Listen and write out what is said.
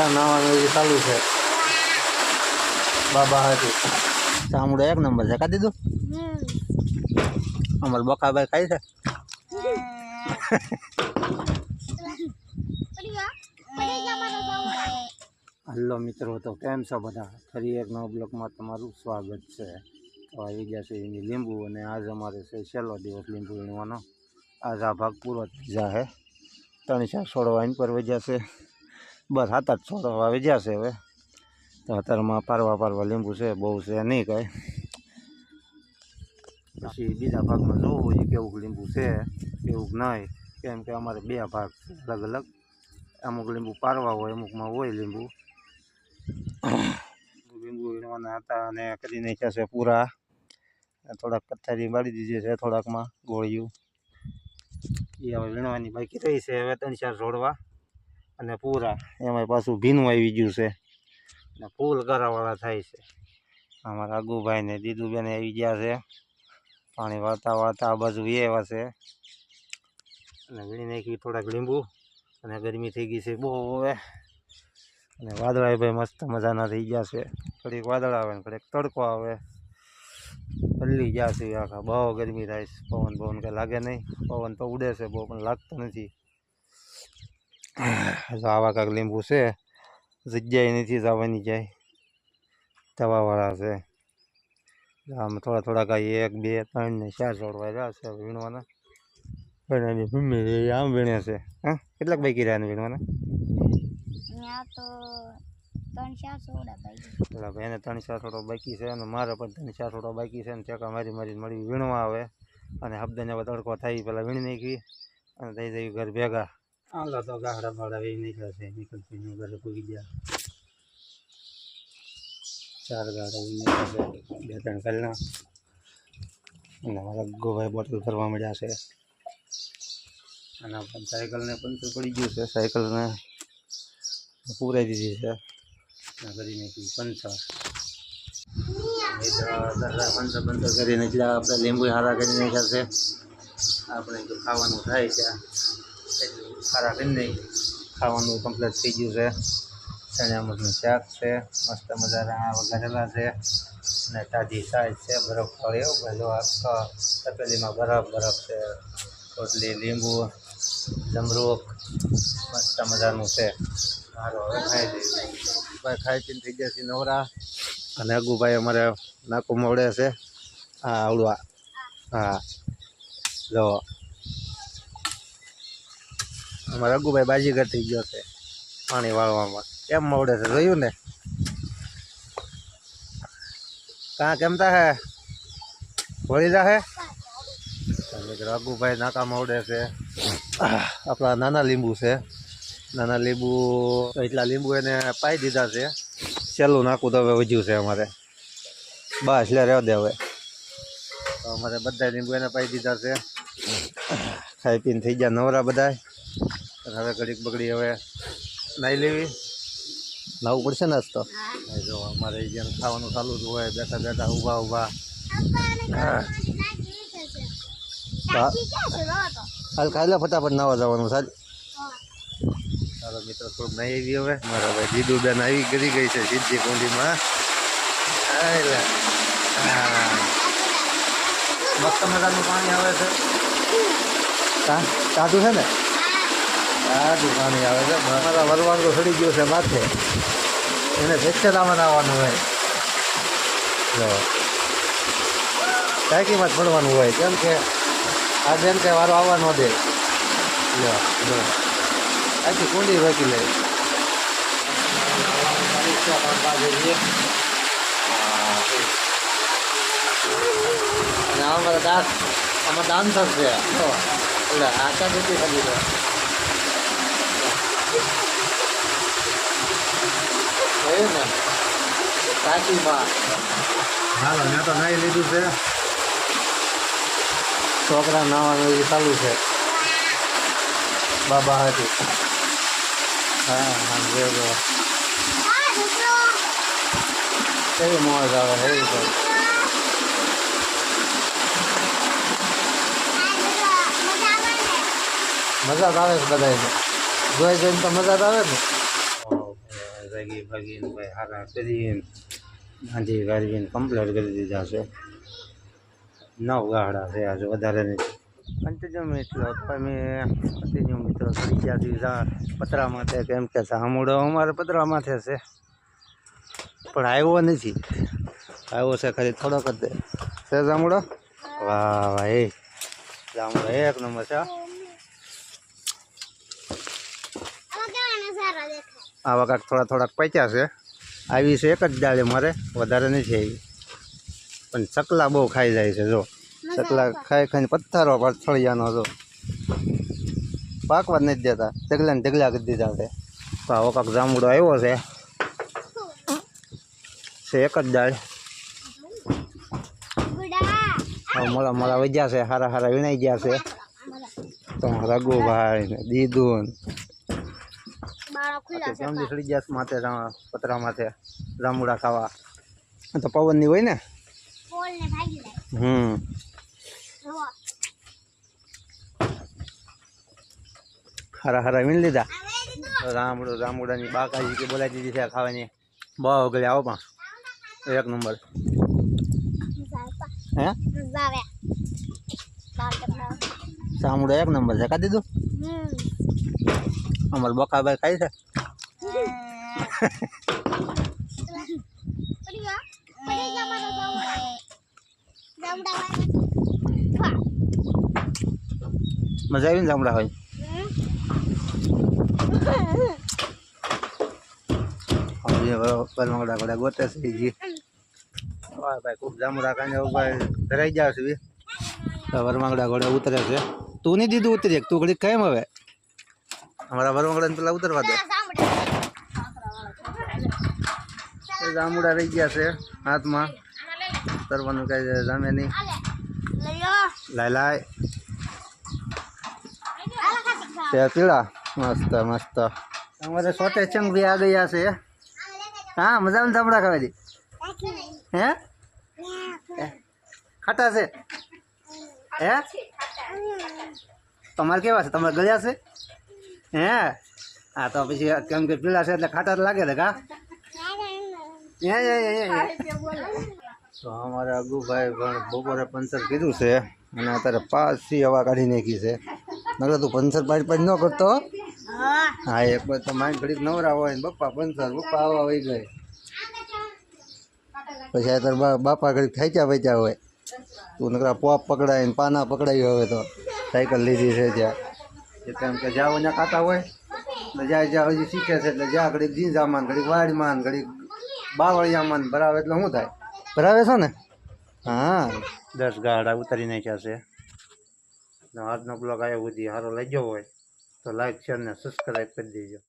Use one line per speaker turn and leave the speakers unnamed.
છોકરા નાવાનું એ ચાલુ છે બાબા હાથી ચામડો એક નંબર છે. કાઢી દીધું અમારે બકાભાઈ ખાઈ છે. હલો મિત્રો, તો કેમ છો બધા? ફરી એક નવા બ્લોગમાં તમારું સ્વાગત છે. તો આવી ગયા છે એની લીંબુ, અને આજ અમારે છે છેલ્લો દિવસ લીંબુ વીણવાનો. આજ આ ભાગ પૂરો થઈ જાય. 3-4 છોડવા એની પર વજ્યા છે, બસ 7-8 છોડવા વજ્યા છે. હવે તો અત્યારમાં પારવા લીંબુ છે, બહુ છે નહીં કાંઈ. પછી બીજા ભાગમાં જોવું હોય કેવું લીંબુ છે કેવું નહીં, કેમ કે અમારે 2 ભાગ છે અલગ અલગ. અમુક લીંબુ પારવા હોય, અમુકમાં હોય લીંબુ. લીંબુ વીણવાના હતા અને કરી નાખ્યા છે પૂરા. થોડાક પથ્થારી બાળી દીધી છે, થોડાકમાં ગોળિયું એ હવે વીણવાની બાકી રહી છે. હવે 3-4 છોડવા અને પૂરા. એમાં પાછું ભીનું આવી ગયું છે અને ફૂલ કરાવાળા થાય છે. અમારા અગુભાઈ ને દીદુબેન આવી ગયા છે. પાણી વાળતા આ બાજુ એવા છે. અને વીણી નાખી થોડાક લીંબુ. અને ગરમી થઈ ગઈ છે બહુ હવે. અને વાદળા ભાઈ મસ્ત મજાના થઈ ગયા છે. ઘડીક વાદળ આવે ને ઘડીક તડકો આવે. પલ્લી ગયા છે આખા. બહુ ગરમી થાય છે. પવન કંઈ લાગે નહીં. પવન તો ઉડે છે બહુ, પણ લાગતો નથી. આવા કાંક લીંબુ છે, જગ્યાએ નથી જવાની જાય. દવાવાળા છે. આમ થોડા કાંઈ 1, 2, 3 ને 4 છોડવા રહ્યા છે વીણવાના. પણ એની મમ્મી આમ વીણે છે. હા, કેટલાક બાકી રહ્યા વીણવાના? એટલે ભાઈને 3-4 છોડવા બાકી છે, અને મારે પણ 3-4 છોડવા બાકી છે. ને ટેકા મારી મળી વીણવા આવે. અને હબ્દાને તડકો થાય પહેલાં વીણી નાખી અને થઈ જઈ ઘર ભેગા. હાલો તો ગાહડા બાહડા વી નીકળ્યા છે. નીકળતી ઘરે પૂગી ગયા. 4 ગાડા વી નીકળ્યા છે, 2-3 કલના. અને મારા ગોભાઈ બોટલ ભરવા મળ્યા છે. અને પણ સાયકલને પંચર પડી ગયું છે. સાયકલને પૂરાઈ દીધી છે. કરી નાખી પંચર. પંચર કરીને એટલે આપણે લીંબુ સારા કરી નાખ્યા છે. આપણે જો ખાવાનું થાય છે એટલું સારા કરી નહીં. ખાવાનું કમ્પ્લીટ થઈ ગયું છે. ચણિયા મગનું શાક છે, મસ્ત મજાના વઘારેલા છે. અને તાજી સાઈઝ છે, બરફ વાળી એવું બધું. આખા તપેલીમાં બરફ છે. રોટલી, લીંબુ, જમરૂખ મસ્ત મજાનું છે. સારું, હવે ખાઈ લઈએ. ભાઈ ખાઈ પીને થઈ ગયા છે નવરા. અને અગુભાઈ અમારે નાકું મોડે છે. હા આવડવા. હા જો અમારે અગુભાઈ બાજીગર થઈ ગયો છે પાણી વાળવામાં. કેમ મોડે છે જોયું ને? કાં કેમતા હે વળી જાહે અગુભાઈ નાકા મોડે છે. આપણા નાના લીંબુ છે. નાના લીંબુ એટલા લીંબુ એને પાઈ દીધા છે. છેલ્લું નાખું તો હવે વધ્યું છે અમારે. બસ લે રહેવા દે હવે. તો અમારે બધા લીંબુ એને પાઈ દીધા છે. ખાઈ પીને થઈ ગયા નવરા બધા. હવે ઘડીક બગડી હવે નાહી લેવી. નાહવું પડશે ને આજ તો. જો અમારે જેમ ખાવાનું ચાલુ જ હોય, બેઠા ઊભા. હાલ ખાઈ લે ફટાફટ નાવા જવાનું. ચાલો મિત્રો, થોડુંક નાહી આવી હવે. મારા ભાઈ દીદુબેન આવી ગઈ છે સીધી કુંડીમાં. મસ્ત મજાનું પાણી આવે છે. સાદું છે ને? સાદું પાણી આવે છે. મારા વરવાંગો સડી ગયો છે માથે. એને ફેક્ચરામાં આવવાનું હોય. જો ટાંકીમાં જ પડવાનું હોય, કેમ કે આ બેન કંઈ વારો આવવા ન દે. લો આખી કુંડી રોકી લે. અને આમાં ડાન્સર છે. એટલે આશા જતી ખરી છે. જોયું ને ટાંકીમાં. હાલો મેં તો નાહી લીધું છે. છોકરા નાવાનું એ ચાલુ છે બાબા હાથી. હા જો કેવી મોજ આવે. એવી તો મજા જ આવે છે બધાને. જોઈને તો મજા જ આવે ને. ભાગી ભાગીને ભાઈ હારા કરીને ગાંધી ગાળીને કમ્પ્લીટ કરી દીધા છે. 9 ગાડા છે આજે, વધારે નહીં. કન્ટિન્યુ મિત્રો ચડી ગયા દીધા પતરા માથે, કેમ કે સામુડો અમારે પતરા માથે છે પણ આવ્યો નથી. આવ્યો છે ખાલી થોડોક જ છે જામુડો. વાહ ભાઈ, જામુડો એક નંબર છે. આવા કાંક થોડાક પચ્યા છે. આવી છે એક જ ડાળી મારે, વધારે નથી આવી. પણ ચકલા બહુ ખાઈ જાય છે. જો ચકલા ખાઈ ખાઈને પથ્થરો પથળિયાનો જો પાકવા જ નથી દેતા, ઢગલા ને ઢગલા કરી દીધા છે. તો આવો કાંક જામુડો આવ્યો છે એક જ ડાળ. મોડા મોડા વજ્યા છે, હારા હારા વીણાઈ ગયા છે. તો રઘુભાઈ ને દીદુન કેમથી સડી ગયા માથે પતરા માથે જામુડા ખાવા. તો પવન ની હોય ને. હારા હારા વીણ લીધા. જામુડાની બાકાજી કે બોલાવી દીધી છે ખાવાની. બહુ ગળી આવો પણ એક નંબર. હે જામુડા એક નંબર છે. કા દીધું અમારે બકાભાઈ ખાઈ છે. મજા આવી ને જામડા હોય. બરમંગડા ઘોડા ગોતે છે જી. ભાઈ ખૂબ જામડા કાંઈ ભાઈ ધરાઈ જાય છે. બરમંગડા ઘોડે ઉતરે છે. તું નહીં દીધું ઉતરી, તું ઘડી કેમ હવે અમારા બરમંગડા પેલા ઉતરવા દે. જામુડા રહી ગયા છે હાથમાં, ઉતરવાનું કઈ જામે નહીં. લાય લાય પીળા મસ્ત મસ્ત. અમારે સોટે ચંગ બી આ ગયા છે. હા મજા ને જામડા ખાવાની. હે ખાટા છે. હે તમારે કેવા છે? તમારે ગળ્યા છે? હે હા તો પછી કેમ કે પીળા છે એટલે ખાટા લાગે છે. કા તો અમારા અગુભાઈ પણ બપોરે પંચર કીધું છે અને અત્યારે પાછી હવા કાઢી નાખી છે. નકર તું પંચર પાડી ન કરતો. હા એક વાર તો માઇન્ડ ઘડીક નવરા હોય ને પપ્પા પંચર પપ્પા આવા વહી ગઈ. પછી અત્યારે બાપા ઘડીક થાક્યા વેચ્યા હોય. તું નકરા પોપ પકડાય ને પાના પકડાઈ હવે તો સાયકલ લીધી છે ત્યાં. કેમ કે જ્યાં ત્યાં ખાતા હોય એટલે જ્યાં હજી શીખે છે એટલે જ્યાં ઘડીક જીંજામાં ઘડીક વાડીમાં ઘડીક બાવળિયામાં ભરાવે એટલે શું થાય? ભરાવે છો ને. હા 10 ગાડા ઉતારી નાખ્યા છે. આજનો બ્લોગ આવ્યો સુધી સારો લાગ્યો હોય તો લાઈક શેર ને સબસ્ક્રાઈબ કરી દેજો.